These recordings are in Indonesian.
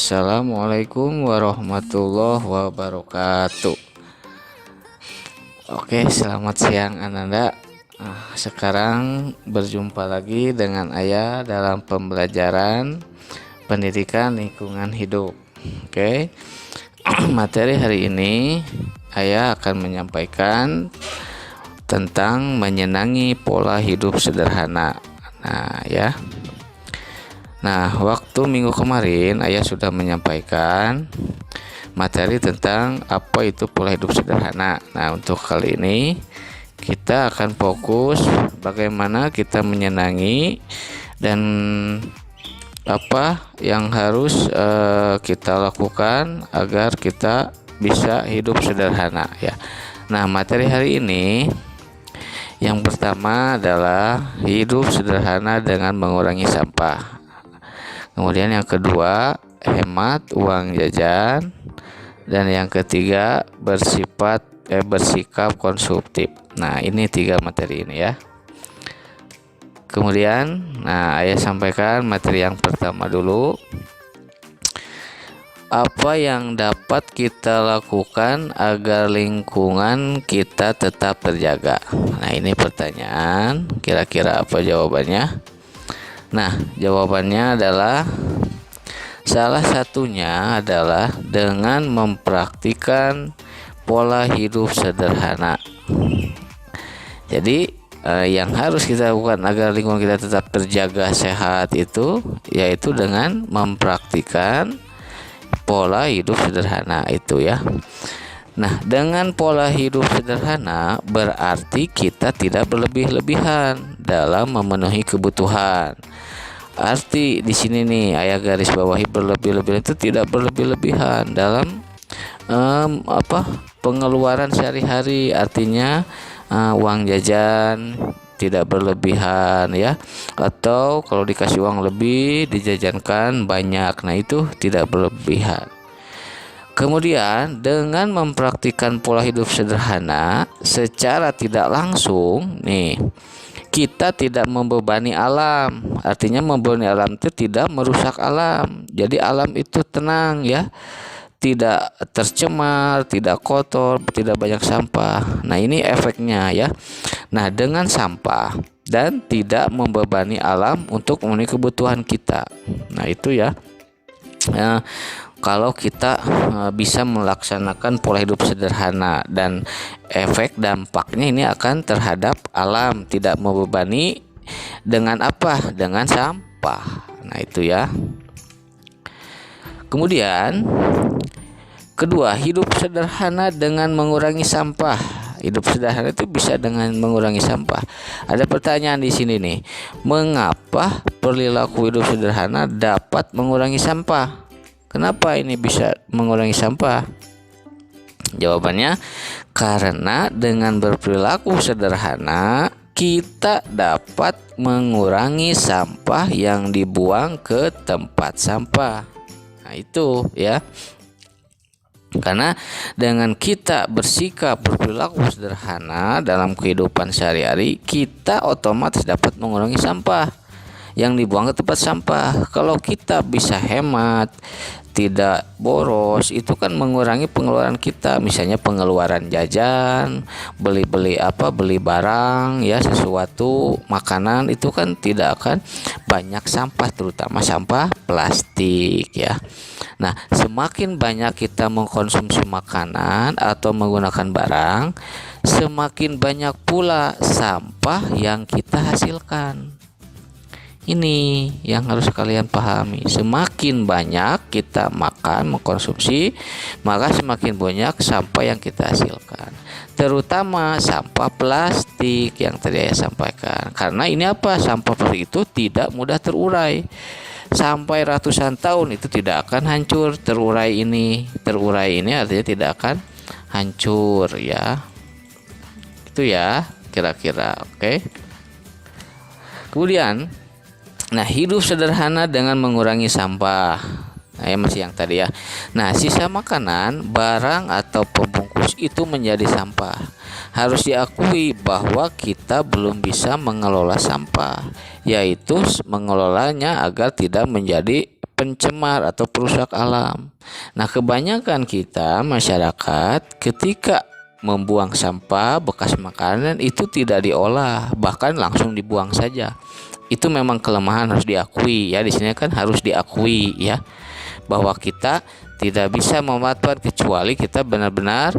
Assalamualaikum warahmatullahi wabarakatuh. Oke, selamat siang Ananda. Sekarang berjumpa lagi dengan Ayah dalam pembelajaran pendidikan lingkungan hidup. Oke, materi hari ini Ayah akan menyampaikan tentang menyenangi pola hidup sederhana. Nah, waktu minggu kemarin Ayah sudah menyampaikan materi tentang apa itu pola hidup sederhana. Nah, untuk kali ini kita akan fokus bagaimana kita menyenangi dan apa yang harus kita lakukan agar kita bisa hidup sederhana ya. Nah, materi hari ini yang pertama adalah hidup sederhana dengan mengurangi sampah. Kemudian yang kedua, hemat uang jajan. Dan yang ketiga, bersikap konsumtif. Nah, ini 3 materi ini ya. Kemudian, Ayah sampaikan materi yang pertama dulu. Apa yang dapat kita lakukan agar lingkungan kita tetap terjaga? Nah, ini pertanyaan. Kira-kira apa jawabannya? Nah, jawabannya adalah salah satunya adalah dengan mempraktikkan pola hidup sederhana. Jadi yang harus kita lakukan agar lingkungan kita tetap terjaga sehat itu yaitu dengan mempraktikkan pola hidup sederhana itu ya. Nah, dengan pola hidup sederhana berarti kita tidak berlebih-lebihan dalam memenuhi kebutuhan. Arti di sini nih Ayah garis bawahi berlebih-lebihan itu tidak berlebih-lebihan dalam pengeluaran sehari-hari. Artinya uang jajan tidak berlebihan ya, atau kalau dikasih uang lebih dijajankan banyak. Nah, itu tidak berlebihan. Kemudian dengan mempraktikkan pola hidup sederhana secara tidak langsung nih, kita tidak membebani alam. Artinya membebani alam itu tidak merusak alam. Jadi alam itu tenang ya, tidak tercemar, tidak kotor, tidak banyak sampah. Nah, ini efeknya ya. Nah, dengan sampah dan tidak membebani alam untuk memenuhi kebutuhan kita. Nah, itu ya. Kalau kita bisa melaksanakan pola hidup sederhana dan efek dampaknya ini akan terhadap alam, tidak membebani dengan apa? Dengan sampah. Nah, itu ya. Kemudian kedua, hidup sederhana dengan mengurangi sampah. Hidup sederhana itu bisa dengan mengurangi sampah. Ada pertanyaan di sini nih. Mengapa perilaku hidup sederhana dapat mengurangi sampah? Kenapa ini bisa mengurangi sampah? Jawabannya, karena dengan berperilaku sederhana kita dapat mengurangi sampah yang dibuang ke tempat sampah. Nah, itu ya. Karena dengan kita bersikap berperilaku sederhana dalam kehidupan sehari-hari, kita otomatis dapat mengurangi sampah yang dibuang ke tempat sampah. Kalau kita bisa hemat, tidak boros, itu kan mengurangi pengeluaran kita. Misalnya pengeluaran jajan, beli barang ya, sesuatu makanan, itu kan tidak akan banyak sampah, terutama sampah plastik ya. Nah, semakin banyak kita mengkonsumsi makanan atau menggunakan barang, semakin banyak pula sampah yang kita hasilkan. Ini yang harus kalian pahami. Semakin banyak kita makan, mengkonsumsi, maka semakin banyak sampah yang kita hasilkan. Terutama sampah plastik yang tadi saya sampaikan. Karena ini apa? Sampah plastik itu tidak mudah terurai. Sampai ratusan tahun itu tidak akan hancur. Terurai ini artinya tidak akan hancur ya. Itu ya kira-kira. Oke. Kemudian, nah, hidup sederhana dengan mengurangi sampah. Nah, ya masih yang tadi ya. Nah, sisa makanan, barang atau pembungkus itu menjadi sampah. Harus diakui bahwa kita belum bisa mengelola sampah, yaitu mengelolanya agar tidak menjadi pencemar atau perusak alam. Nah, kebanyakan kita masyarakat ketika membuang sampah bekas makanan itu tidak diolah, bahkan langsung dibuang saja. Itu memang kelemahan, harus diakui ya. Di sini kan harus diakui ya, bahwa kita tidak bisa memanfaatkan kecuali kita benar-benar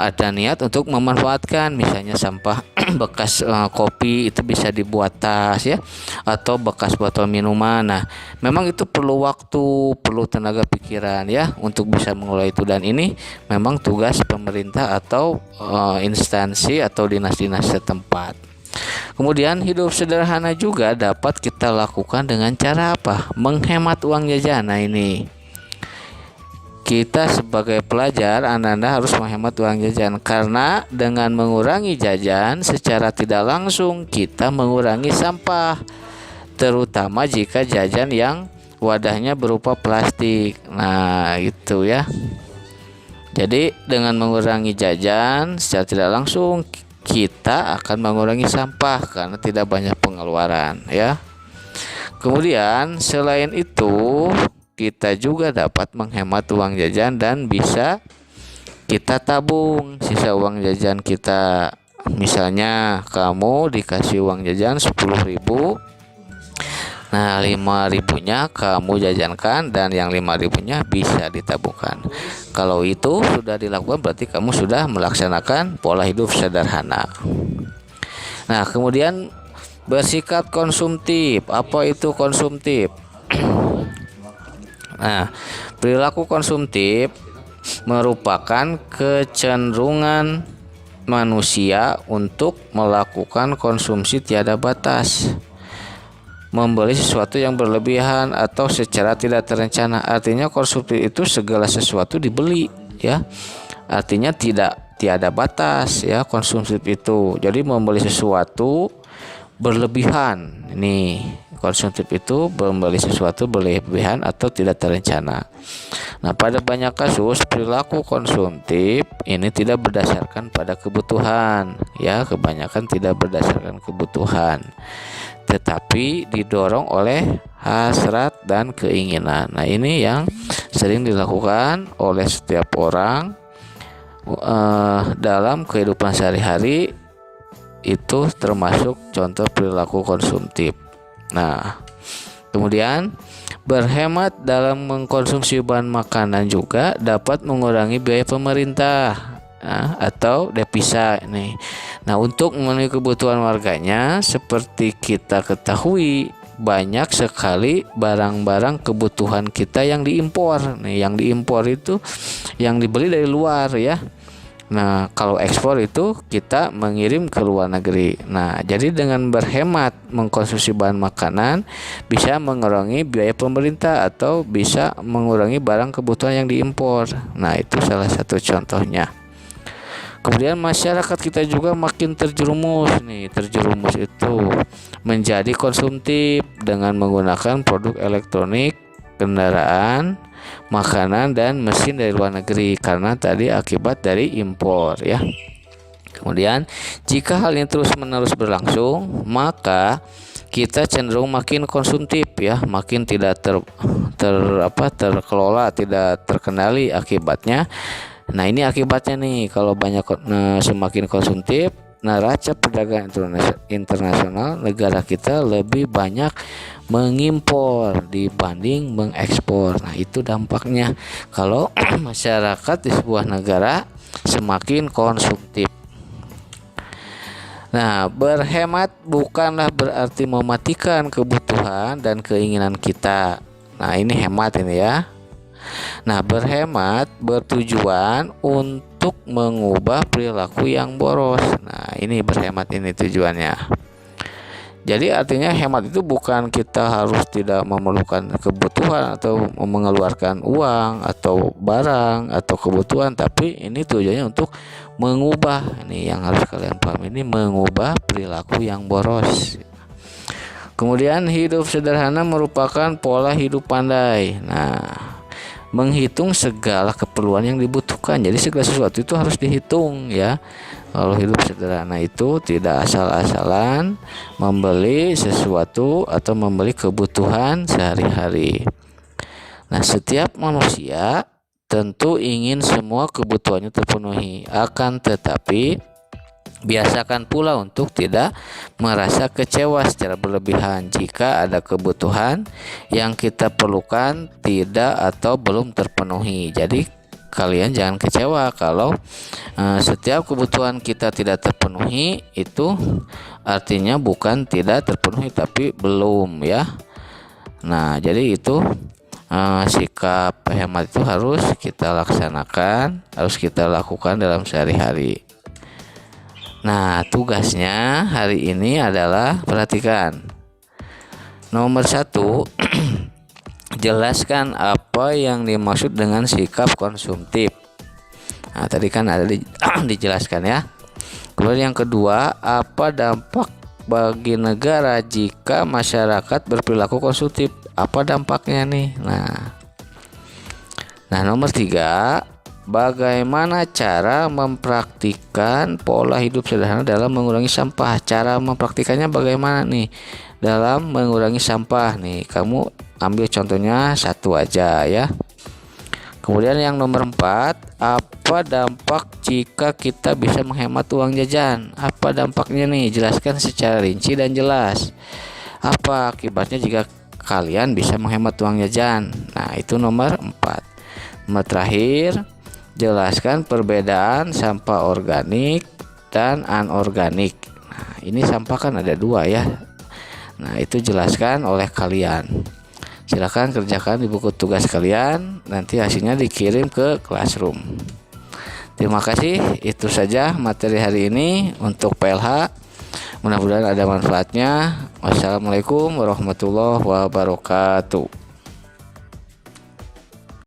ada niat untuk memanfaatkan. Misalnya sampah bekas kopi itu bisa dibuat tas ya, atau bekas botol minuman. Nah, memang itu perlu waktu, perlu tenaga pikiran ya untuk bisa mengelola itu, dan ini memang tugas pemerintah atau instansi atau dinas-dinas setempat. Kemudian hidup sederhana juga dapat kita lakukan dengan cara apa? Menghemat uang jajan. Nah, ini kita sebagai pelajar, Anda harus menghemat uang jajan, karena dengan mengurangi jajan secara tidak langsung kita mengurangi sampah, terutama jika jajan yang wadahnya berupa plastik. Nah, gitu ya. Jadi dengan mengurangi jajan secara tidak langsung kita akan mengurangi sampah karena tidak banyak pengeluaran ya. Kemudian selain itu kita juga dapat menghemat uang jajan dan bisa kita tabung sisa uang jajan kita. Misalnya kamu dikasih uang jajan 10.000, nah 5.000-nya kamu jajankan dan yang 5.000-nya bisa ditabungkan. Kalau itu sudah dilakukan berarti kamu sudah melaksanakan pola hidup sederhana. Nah, kemudian bersikap konsumtif. Apa itu konsumtif? Nah, perilaku konsumtif merupakan kecenderungan manusia untuk melakukan konsumsi tiada batas, membeli sesuatu yang berlebihan atau secara tidak terencana. Artinya konsumtif itu segala sesuatu dibeli ya. Artinya tiada batas ya konsumtif itu. Jadi membeli sesuatu berlebihan. Ini konsumtif itu membeli sesuatu berlebihan atau tidak terencana. Nah, pada banyak kasus perilaku konsumtif ini tidak berdasarkan pada kebutuhan ya, kebanyakan tidak berdasarkan kebutuhan, tetapi didorong oleh hasrat dan keinginan. Nah, ini yang sering dilakukan oleh setiap orang dalam kehidupan sehari-hari. Itu termasuk contoh perilaku konsumtif. Nah, kemudian berhemat dalam mengkonsumsi bahan makanan juga dapat mengurangi biaya pemerintah atau devisa ini. Nah, untuk memenuhi kebutuhan warganya, seperti kita ketahui banyak sekali barang-barang kebutuhan kita yang diimpor. Nih, yang diimpor itu yang dibeli dari luar ya. Nah, kalau ekspor itu kita mengirim ke luar negeri. Nah, jadi dengan berhemat mengkonsumsi bahan makanan bisa mengurangi biaya pemerintah atau bisa mengurangi barang kebutuhan yang diimpor. Nah, itu salah satu contohnya. Kemudian masyarakat kita juga makin terjerumus itu menjadi konsumtif dengan menggunakan produk elektronik, kendaraan, makanan dan mesin dari luar negeri karena tadi akibat dari impor ya. Kemudian jika hal ini terus-menerus berlangsung, maka kita cenderung makin konsumtif ya, makin tidak terkelola, tidak terkendali akibatnya. Nah, ini akibatnya nih, kalau semakin konsumtif, neraca perdagangan internasional negara kita lebih banyak mengimpor dibanding mengekspor. Nah, itu dampaknya kalau masyarakat di sebuah negara semakin konsumtif. Nah, berhemat bukanlah berarti mematikan kebutuhan dan keinginan kita. Nah, ini hemat ini ya. Nah, berhemat bertujuan untuk mengubah perilaku yang boros. Nah, ini berhemat ini tujuannya. Jadi artinya hemat itu bukan kita harus tidak memerlukan kebutuhan atau mengeluarkan uang atau barang atau kebutuhan, tapi ini tujuannya untuk mengubah, ini yang harus kalian paham, ini mengubah perilaku yang boros. Kemudian hidup sederhana merupakan pola hidup pandai. Nah, menghitung segala keperluan yang dibutuhkan. Jadi segala sesuatu itu harus dihitung ya. Kalau hidup sederhana itu tidak asal-asalan membeli sesuatu atau membeli kebutuhan sehari-hari. Nah, setiap manusia tentu ingin semua kebutuhannya terpenuhi. Akan tetapi biasakan pula untuk tidak merasa kecewa secara berlebihan jika ada kebutuhan yang kita perlukan tidak atau belum terpenuhi. Jadi kalian jangan kecewa kalau setiap kebutuhan kita tidak terpenuhi, itu artinya bukan tidak terpenuhi tapi belum ya. Nah, jadi itu sikap hemat itu harus kita laksanakan, harus kita lakukan dalam sehari-hari. Nah, tugasnya hari ini adalah perhatikan. Nomor 1, jelaskan apa yang dimaksud dengan sikap konsumtif. Nah, tadi kan ada dijelaskan ya. Kemudian yang kedua, apa dampak bagi negara jika masyarakat berperilaku konsumtif? Apa dampaknya nih? Nah, nomor 3, bagaimana cara mempraktikkan pola hidup sederhana dalam mengurangi sampah? Cara mempraktikannya bagaimana nih dalam mengurangi sampah nih? Kamu ambil contohnya satu aja ya. Kemudian yang nomor 4, apa dampak jika kita bisa menghemat uang jajan? Apa dampaknya nih? Jelaskan secara rinci dan jelas. Apa akibatnya jika kalian bisa menghemat uang jajan? Nah, itu nomor 4. Nomor terakhir, jelaskan perbedaan sampah organik dan anorganik. Nah, ini sampah kan ada 2 ya. Nah, itu jelaskan oleh kalian. Silakan kerjakan di buku tugas kalian, nanti hasilnya dikirim ke classroom. Terima kasih, itu saja materi hari ini untuk PLH. Mudah-mudahan ada manfaatnya. Wassalamualaikum warahmatullahi wabarakatuh.